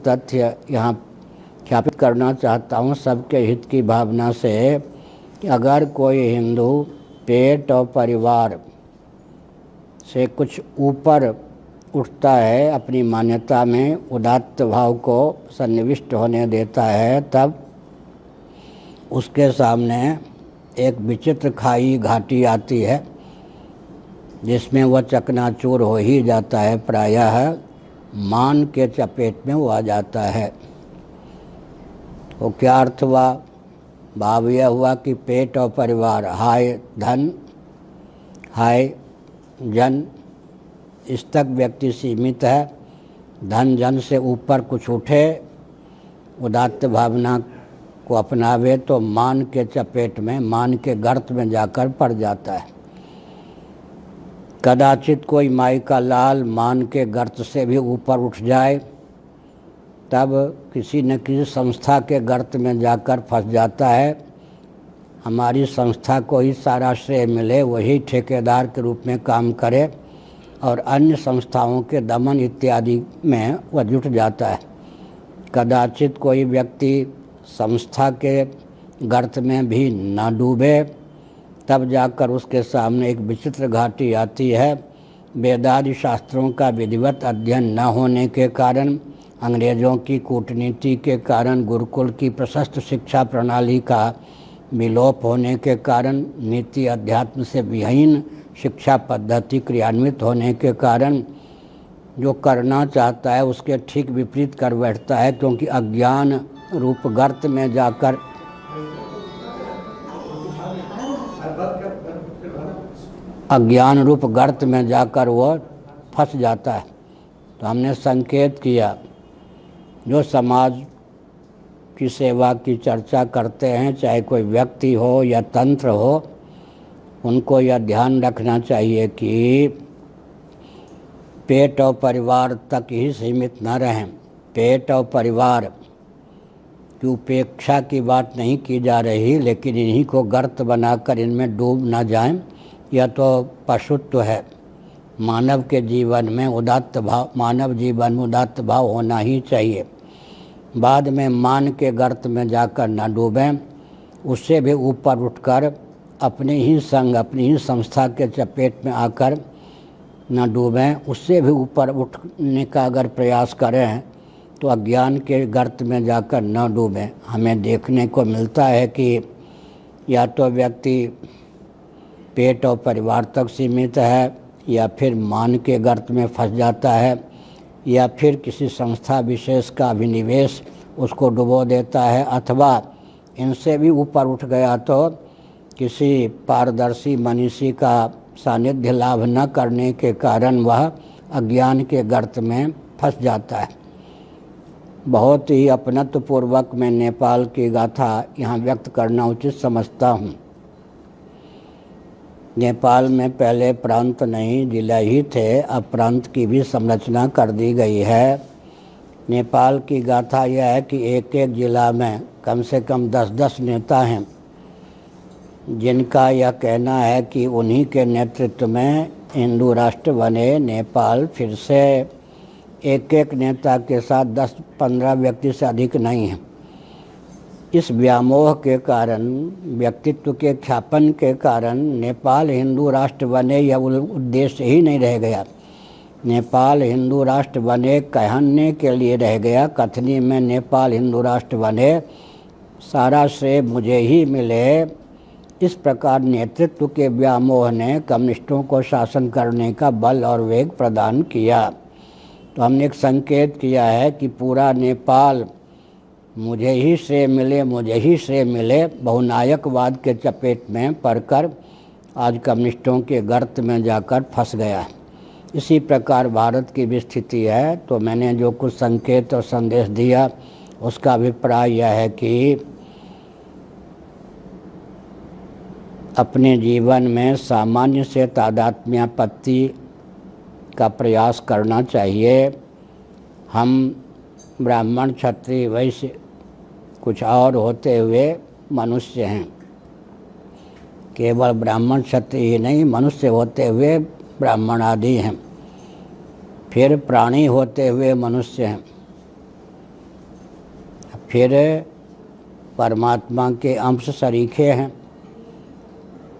तथ्य यहाँ ख्यापित करना चाहता हूँ सबके हित की भावना से कि अगर कोई हिंदू पेट और परिवार से कुछ ऊपर उठता है, अपनी मान्यता में उदात्त भाव को सन्निविष्ट होने देता है, तब उसके सामने एक विचित्र खाई घाटी आती है जिसमें वह चकनाचूर हो ही जाता है। प्रायः मान के चपेट में वो आ जाता है। तो क्या अर्थ हुआ? भाव यह हुआ कि पेट और परिवार, हाय धन हाय जन, इस तक व्यक्ति सीमित है। धन जन से ऊपर कुछ उठे, उदात्त भावना को अपनावे तो मान के चपेट में, मान के गर्त में जाकर पड़ जाता है। कदाचित कोई माई का लाल मान के गर्त से भी ऊपर उठ जाए, तब किसी न किसी संस्था के गर्त में जाकर फंस जाता है। हमारी संस्था को ही सारा श्रेय मिले, वही ठेकेदार के रूप में काम करे और अन्य संस्थाओं के दमन इत्यादि में वह जुट जाता है। कदाचित कोई व्यक्ति संस्था के गर्त में भी न डूबे, तब जाकर उसके सामने एक विचित्र घाटी आती है। वेदादि शास्त्रों का विधिवत अध्ययन न होने के कारण, अंग्रेज़ों की कूटनीति के कारण, गुरुकुल की प्रशस्त शिक्षा प्रणाली का विलोप होने के कारण, नीति अध्यात्म से विहीन शिक्षा पद्धति क्रियान्वित होने के कारण जो करना चाहता है उसके ठीक विपरीत कर बैठता है, क्योंकि अज्ञान रूप गर्त में जाकर वह फंस जाता है। तो हमने संकेत किया, जो समाज की सेवा की चर्चा करते हैं, चाहे कोई व्यक्ति हो या तंत्र हो, उनको यह ध्यान रखना चाहिए कि पेट और परिवार तक ही सीमित न रहें। पेट और परिवार की उपेक्षा की बात नहीं की जा रही, लेकिन इन्हीं को गर्त बनाकर इनमें डूब न जाएं। यह तो पशुत्व है। मानव के जीवन में उदात्त भाव होना ही चाहिए। बाद में मान के गर्त में जाकर न डूबें, उससे भी ऊपर उठकर अपने ही संग, अपनी ही संस्था के चपेट में आकर न डूबें। उससे भी ऊपर उठने का अगर प्रयास करें तो अज्ञान के गर्त में जाकर न डूबें। हमें देखने को मिलता है कि या तो व्यक्ति पेट और परिवार तक सीमित है, या फिर मान के गर्त में फंस जाता है, या फिर किसी संस्था विशेष का अभिनिवेश उसको डुबो देता है, अथवा इनसे भी ऊपर उठ गया तो किसी पारदर्शी मनीषी का सानिध्य लाभ न करने के कारण वह अज्ञान के गर्त में फंस जाता है। बहुत ही अपनत्वपूर्वक मैं नेपाल की गाथा यहाँ व्यक्त करना उचित समझता हूँ। नेपाल में पहले प्रांत नहीं, जिला ही थे, अब प्रांत की भी संरचना कर दी गई है। नेपाल की गाथा यह है कि एक एक जिला में कम से कम 10-10 नेता हैं, जिनका यह कहना है कि उन्हीं के नेतृत्व में हिंदू राष्ट्र बने। नेपाल फिर से एक एक नेता के साथ 10-15 व्यक्ति से अधिक नहीं है। इस व्यामोह के कारण, व्यक्तित्व के ख्यापन के कारण नेपाल हिंदू राष्ट्र बने यह उद्देश्य ही नहीं रह गया। नेपाल हिंदू राष्ट्र बने कहने के लिए रह गया। कथनी में नेपाल हिंदू राष्ट्र बने, सारा श्रेय मुझे ही मिले, इस प्रकार नेतृत्व के व्यामोह ने कम्युनिस्टों को शासन करने का बल और वेग प्रदान किया। तो हमने एक संकेत किया है कि पूरा नेपाल मुझे ही श्रेय मिले, मुझे ही श्रेय मिले, बहुनायकवाद के चपेट में पड़कर आज कम्युनिस्टों के गर्त में जाकर फंस गया है। इसी प्रकार भारत की भी स्थिति है। तो मैंने जो कुछ संकेत और संदेश दिया उसका अभिप्राय यह है कि अपने जीवन में सामान्य से तादात्म्यापत्ति का प्रयास करना चाहिए। हम ब्राह्मण, क्षत्रिय, वैश्य कुछ और होते हुए मनुष्य हैं। केवल ब्राह्मण क्षत्रिय ही नहीं, मनुष्य होते हुए ब्राह्मण आदि हैं, फिर प्राणी होते हुए मनुष्य हैं, फिर परमात्मा के अंश सरीखे हैं।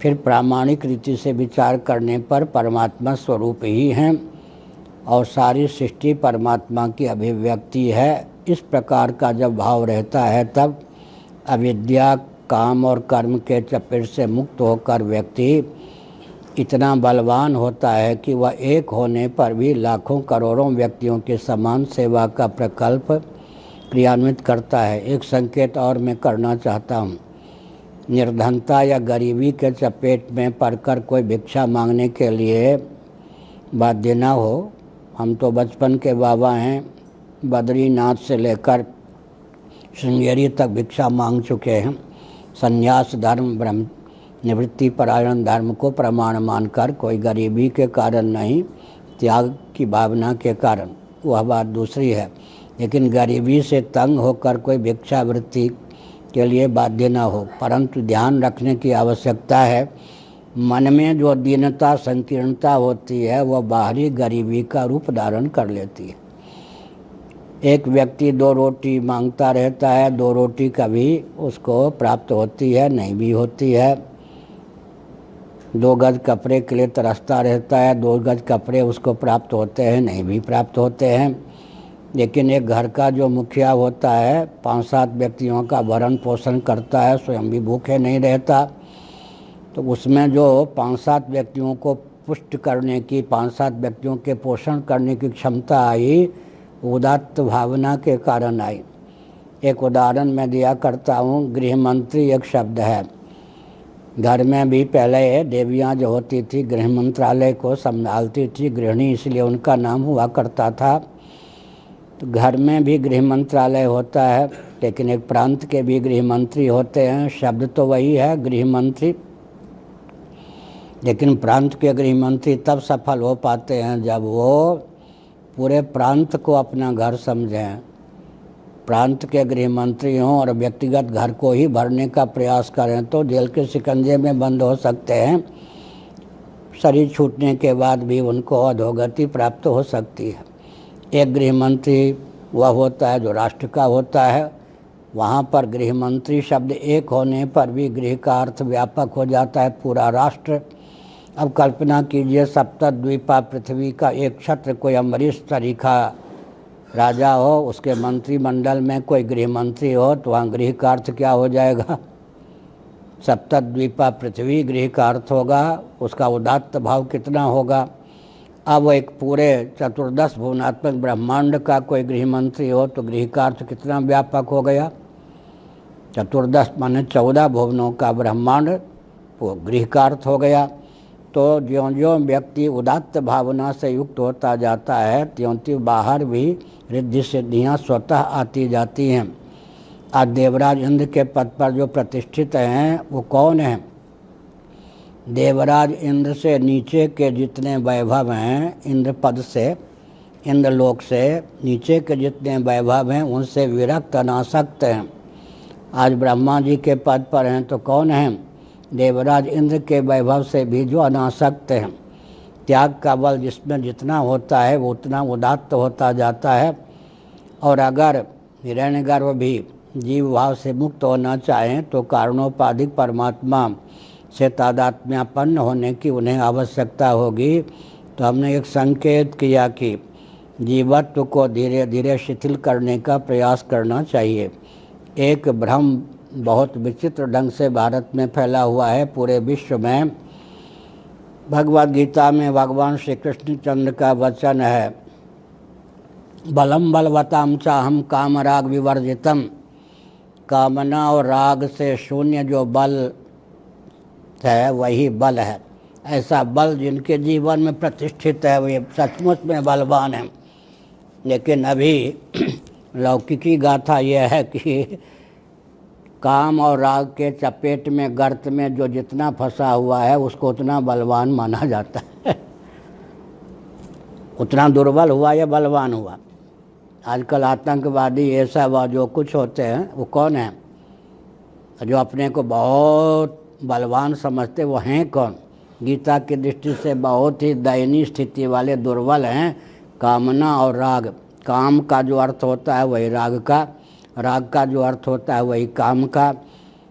फिर प्रामाणिक रीति से विचार करने पर परमात्मा स्वरूप ही हैं और सारी सृष्टि परमात्मा की अभिव्यक्ति है। इस प्रकार का जब भाव रहता है तब अविद्या, काम और कर्म के चपेट से मुक्त होकर व्यक्ति इतना बलवान होता है कि वह एक होने पर भी लाखों करोड़ों व्यक्तियों के समान सेवा का प्रकल्प क्रियान्वित करता है। एक संकेत और मैं करना चाहता हूँ। निर्धनता या गरीबी के चपेट में पड़कर कोई भिक्षा मांगने के लिए बाध्य न हो। हम तो बचपन के बाबा हैं, बद्रीनाथ से लेकर श्रृंगेरी तक भिक्षा मांग चुके हैं। संन्यास धर्म, ब्रह्म निवृत्ति परायण धर्म को प्रमाण मानकर, कोई गरीबी के कारण नहीं, त्याग की भावना के कारण, वह बात दूसरी है। लेकिन गरीबी से तंग होकर कोई भिक्षावृत्ति के लिए बाध्य न हो। परंतु ध्यान रखने की आवश्यकता है, मन में जो दीनता संकीर्णता होती है वह बाहरी गरीबी का रूप धारण कर लेती है। एक व्यक्ति 2 रोटी मांगता रहता है, 2 रोटी कभी उसको प्राप्त होती है, नहीं भी होती है। 2 गज कपड़े के लिए तरसता रहता है, 2 गज कपड़े उसको प्राप्त होते हैं, नहीं भी प्राप्त होते हैं। लेकिन एक घर का जो मुखिया होता है, 5-7 व्यक्तियों का भरण पोषण करता है, स्वयं भी भूखे नहीं रहता, तो उसमें जो 5-7 व्यक्तियों को पुष्ट करने की, 5-7 व्यक्तियों के पोषण करने की क्षमता आई, उदात्त भावना के कारण आई। एक उदाहरण मैं दिया करता हूँ। गृह मंत्री एक शब्द है। घर में भी पहले देवियाँ जो होती थी गृह मंत्रालय को संभालती थी, गृहिणी इसलिए उनका नाम हुआ करता था। तो घर में भी गृह मंत्रालय होता है, लेकिन एक प्रांत के भी गृह मंत्री होते हैं। शब्द तो वही है, गृह मंत्री, लेकिन प्रांत के गृह मंत्री तब सफल हो पाते हैं जब वो पूरे प्रांत को अपना घर समझें। प्रांत के गृह मंत्री हों और व्यक्तिगत घर को ही भरने का प्रयास करें तो जेल के शिकंजे में बंद हो सकते हैं। शरीर छूटने के बाद भी उनको अधोगति प्राप्त हो सकती है। एक गृह मंत्री वह होता है जो राष्ट्र का होता है। वहाँ पर गृह मंत्री शब्द एक होने पर भी गृह का अर्थ व्यापक हो जाता है, पूरा राष्ट्र। अब कल्पना कीजिए, सप्तद्वीपा पृथ्वी का एक क्षत्र कोई अम्बरीश तरीका राजा हो, उसके मंत्रिमंडल में कोई गृह मंत्री हो, तो वहाँ गृह का अर्थ क्या हो जाएगा? सप्तद्वीपा पृथ्वी गृह का अर्थ होगा, उसका उदात्त भाव कितना होगा। अब एक पूरे 14 भुवनात्मक ब्रह्मांड का कोई गृह मंत्री हो तो गृह का अर्थ कितना व्यापक हो गया। 14 माने 14 भुवनों का ब्रह्मांड वो गृह का अर्थ हो गया। तो ज्यों ज्यों व्यक्ति उदात्त भावना से युक्त होता जाता है त्यों त्यों बाहर भी रिद्धि सिद्धियाँ स्वतः आती जाती हैं। आज देवराज इंद्र के पद पर जो प्रतिष्ठित हैं वो कौन हैं? देवराज इंद्र से नीचे के जितने वैभव हैं, इंद्र पद से, इंद्रलोक से नीचे के जितने वैभव हैं उनसे विरक्त अनासक्त हैं। आज ब्रह्मा जी के पद पर हैं तो कौन हैं? देवराज इंद्र के वैभव से भी जो अनासक्त हैं। त्याग का बल जिसमें जितना होता है वो उतना उदात्त होता जाता है। और अगर हिरण्यगर्भ भी जीव भाव से मुक्त होना चाहें तो कारणोपाधिक परमात्मा से तादात्म्यापन्न होने की उन्हें आवश्यकता होगी। तो हमने एक संकेत किया कि जीवत्व को धीरे धीरे शिथिल करने का प्रयास करना चाहिए। एक भ्रम बहुत विचित्र ढंग से भारत में फैला हुआ है, पूरे विश्व में। भगवद गीता में भगवान श्री कृष्ण चंद्र का वचन है, बलम बलवताम चाहम काम राग विवर्जितम। कामना और राग से शून्य जो बल है वही बल है। ऐसा बल जिनके जीवन में प्रतिष्ठित है वे सचमुच में बलवान हैं। लेकिन अभी लौकिकी गाथा यह है कि काम और राग के चपेट में, गर्त में जो जितना फंसा हुआ है उसको उतना बलवान माना जाता है। उतना दुर्बल हुआ या बलवान हुआ। आजकल आतंकवादी ऐसा वह जो कुछ होते हैं वो कौन है? जो अपने को बहुत बलवान समझते वो हैं कौन? गीता की दृष्टि से बहुत ही दयनीय स्थिति वाले दुर्बल हैं। कामना और राग, काम का जो अर्थ होता है वही राग का, राग का जो अर्थ होता है वही काम का।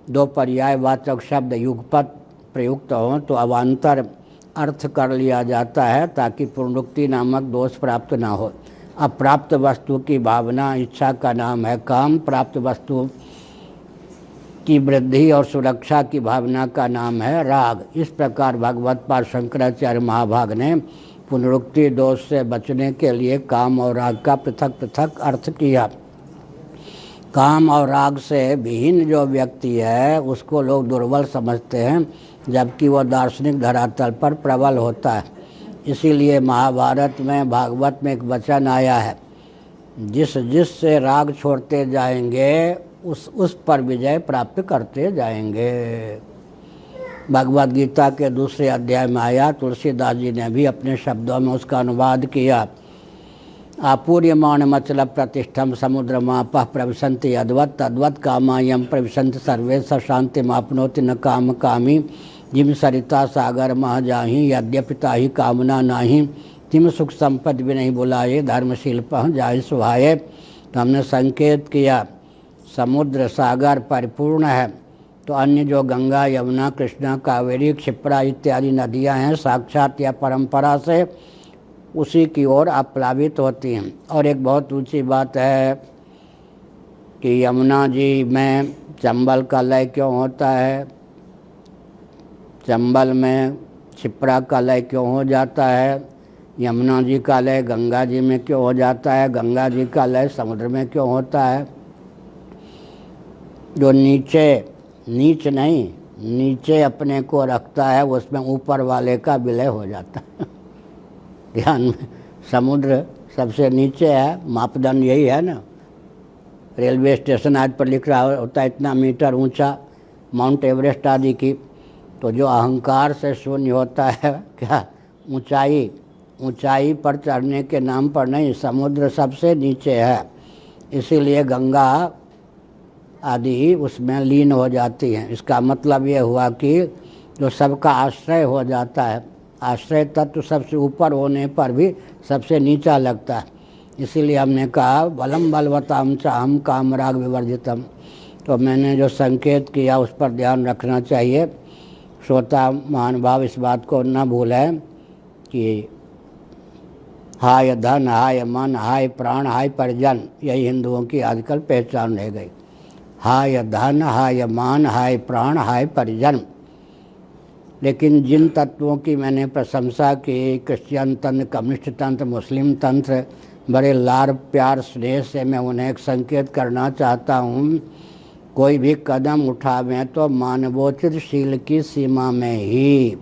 दो पर्यायवाचक शब्द युगपत प्रयुक्त हों तो अवान्तर अर्थ कर लिया जाता है ताकि पुनरुक्ति नामक दोष प्राप्त ना हो। अप्राप्त वस्तु की भावना इच्छा का नाम है काम, प्राप्त वस्तु की वृद्धि और सुरक्षा की भावना का नाम है राग। इस प्रकार भगवत पाद शंकराचार्य महाभाग ने पुनरुक्ति दोष से बचने के लिए काम और राग का पृथक पृथक अर्थ किया। काम और राग से विहीन जो व्यक्ति है उसको लोग दुर्बल समझते हैं, जबकि वह दार्शनिक धरातल पर प्रबल होता है। इसीलिए महाभारत में, भागवत में एक वचन आया है, जिससे राग छोड़ते जाएंगे उस पर विजय प्राप्त करते जाएंगे। भगवद गीता के दूसरे अध्याय में आया, तुलसीदास जी ने भी अपने शब्दों में उसका अनुवाद किया। आपूर्यमाण मचल प्रतिष्ठम समुद्रमापः प्रविशन्ति यद्वत् तद्वत् कामायम प्रविशन्ति सर्वे स शान्तिमाप्नोति न काम कामी जिम सरिता सागर मह जाहि यद्यपि ताहि कामना नाही तिम सुख संपद भी नहीं बुलाए धर्मशील पह जाहि सुहाये। तो हमने संकेत किया समुद्र सागर परिपूर्ण है, तो अन्य जो गंगा यमुना कृष्णा कावेरी क्षिप्रा इत्यादि नदियां हैं साक्षात या परंपरा से उसी की ओर आप्लावित होती हैं। और एक बहुत ऊंची बात है कि यमुना जी में चंबल का लय क्यों होता है, चंबल में क्षिप्रा का लय क्यों हो जाता है, यमुना जी का लय गंगा जी में क्यों हो जाता है, गंगा जी का लय समुद्र में क्यों होता है। जो नीच नहीं नीचे अपने को रखता है उसमें ऊपर वाले का विलय हो जाता है। ध्यान में, समुद्र सबसे नीचे है, मापदंड यही है ना। रेलवे स्टेशन आज पर लिख रहा होता है इतना मीटर ऊंचा, माउंट एवरेस्ट आदि की। तो जो अहंकार से शून्य होता है, क्या ऊंचाई पर चढ़ने के नाम पर नहीं, समुद्र सबसे नीचे है, इसीलिए गंगा आदि उसमें लीन हो जाती हैं। इसका मतलब ये हुआ कि जो सबका आश्रय हो जाता है, आश्रय तत्व सबसे ऊपर होने पर भी सबसे नीचा लगता है। इसीलिए हमने कहा बलम बलवताम चाहम काम राग विवर्जितम। तो मैंने जो संकेत किया उस पर ध्यान रखना चाहिए। श्रोता महानुभाव इस बात को न भूलें कि हाय धन, हाय मन, हाय प्राण, हाय परिजन, यही हिंदुओं की आजकल पहचान रह गई। हाय धन, हाय मान, हाय प्राण, हाय परिजन। लेकिन जिन तत्वों की मैंने प्रशंसा की, क्रिश्चियन तंत्र, कम्युनिस्ट तंत्र, मुस्लिम तंत्र, बड़े लाड़ प्यार स्नेह से मैं उन्हें एक संकेत करना चाहता हूँ। कोई भी कदम उठावें तो मानवोचित शील की सीमा में ही,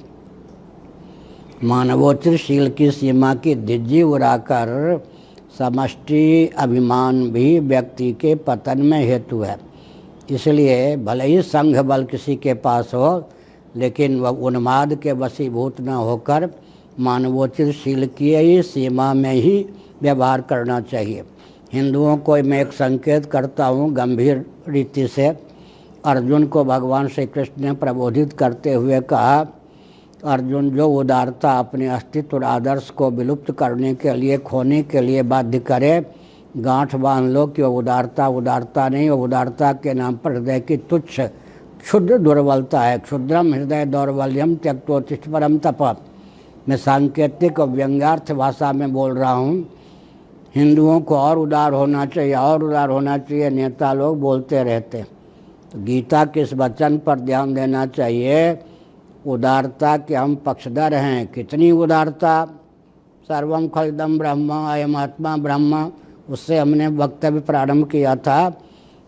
मानवोचित शील की सीमा की धिज्जी उड़ाकर समष्टि अभिमान भी व्यक्ति के पतन में हेतु है। इसलिए भले ही संघ बल किसी के पास हो, लेकिन वह उन्माद के वशीभूत न होकर मानवोचित शील की ही सीमा में ही व्यवहार करना चाहिए। हिंदुओं को मैं एक संकेत करता हूँ गंभीर रीति से। अर्जुन को भगवान श्री कृष्ण ने प्रबोधित करते हुए कहा, अर्जुन जो उदारता अपने अस्तित्व और आदर्श को विलुप्त करने के लिए, खोने के लिए बाध्य करे, गांठ बांध लो कि वह उदारता नहीं, वह उदारता के नाम पर हृदय की तुच्छ क्षुद्र दुर्बलता है। क्षुद्रम हृदय दौर्बल्यम त्यक्तोत्तिष्ठ परम तप। मैं सांकेतिक और व्यंग्यार्थ भाषा में बोल रहा हूँ। हिंदुओं को और उदार होना चाहिए, और उदार होना चाहिए, नेता लोग बोलते रहते। तो गीता के इस वचन पर ध्यान देना चाहिए। उदारता के हम पक्षधर हैं। कितनी उदारता, सर्वम खलदम ब्रह्म अयम आत्मा ब्रह्म, उससे हमने वक्तव्य प्रारंभ किया था।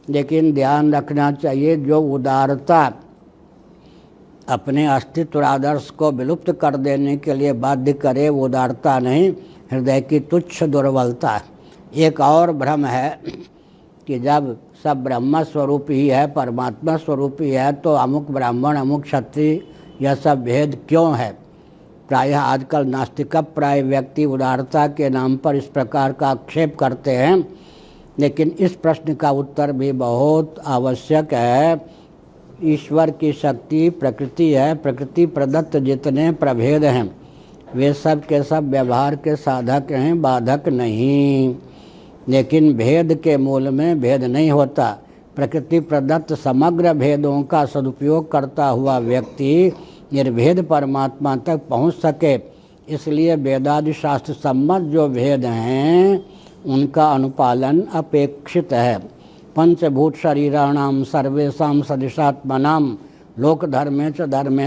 लेकिन ध्यान रखना चाहिए जो उदारता अपने अस्तित्व और आदर्श को विलुप्त कर देने के लिए बाध्य करे, वो उदारता नहीं, हृदय की तुच्छ दुर्बलता है। एक और भ्रम है कि जब सब ब्रह्म स्वरूप ही है, परमात्मा स्वरूप ही है, तो अमुक ब्राह्मण अमुक क्षत्रिय यह सब भेद क्यों है। प्रायः आजकल नास्तिक प्राय व्यक्ति उदारता के नाम पर इस प्रकार का आक्षेप करते हैं। लेकिन इस प्रश्न का उत्तर भी बहुत आवश्यक है। ईश्वर की शक्ति प्रकृति है, प्रकृति प्रदत्त जितने प्रभेद हैं वे सब के सब व्यवहार के साधक हैं, बाधक नहीं। लेकिन भेद के मूल में भेद नहीं होता। प्रकृति प्रदत्त समग्र भेदों का सदुपयोग करता हुआ व्यक्ति निर्भेद परमात्मा तक पहुँच सके, इसलिए वेदादि शास्त्र सम्मत जो भेद हैं उनका अनुपालन अपेक्षित है। पंचभूत शरीराणाम सर्वेषां सदृशात्मनां लोकधर्मे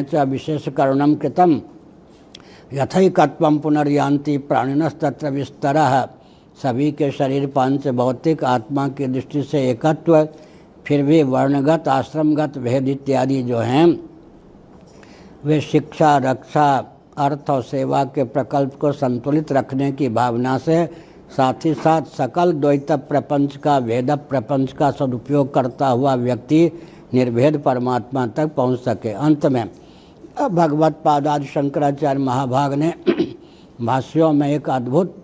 च विशेषकरणं कृतं यथैकत्वं पुनर्यान्ति प्राणिनस्तत्र विस्तरः। सभी के शरीर पांच भौतिक आत्मा की दृष्टि से एकत्व, फिर भी वर्णगत आश्रमगत भेद इत्यादि जो हैं वे शिक्षा, रक्षा, अर्थ और सेवा के प्रकल्प को संतुलित रखने की भावना से साथ ही साथ सकल द्वैत प्रपंच का भेद प्रपंच का सदुपयोग करता हुआ व्यक्ति निर्भेद परमात्मा तक पहुंच सके। अंत में भगवत पादादि शंकराचार्य महाभाग ने भाष्यों में एक अद्भुत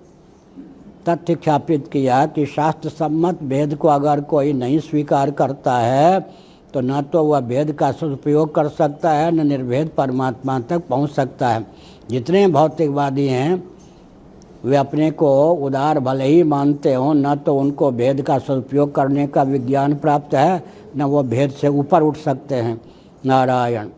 तथ्य ख्यापित किया कि शास्त्र सम्मत भेद को अगर कोई नहीं स्वीकार करता है तो न तो वह भेद का सदुपयोग कर सकता है, न निर्भेद परमात्मा तक पहुंच सकता है। जितने भौतिकवादी हैं वे अपने को उदार भले ही मानते हों, न तो उनको भेद का सदुपयोग करने का विज्ञान प्राप्त है, न वो भेद से ऊपर उठ सकते हैं। नारायण।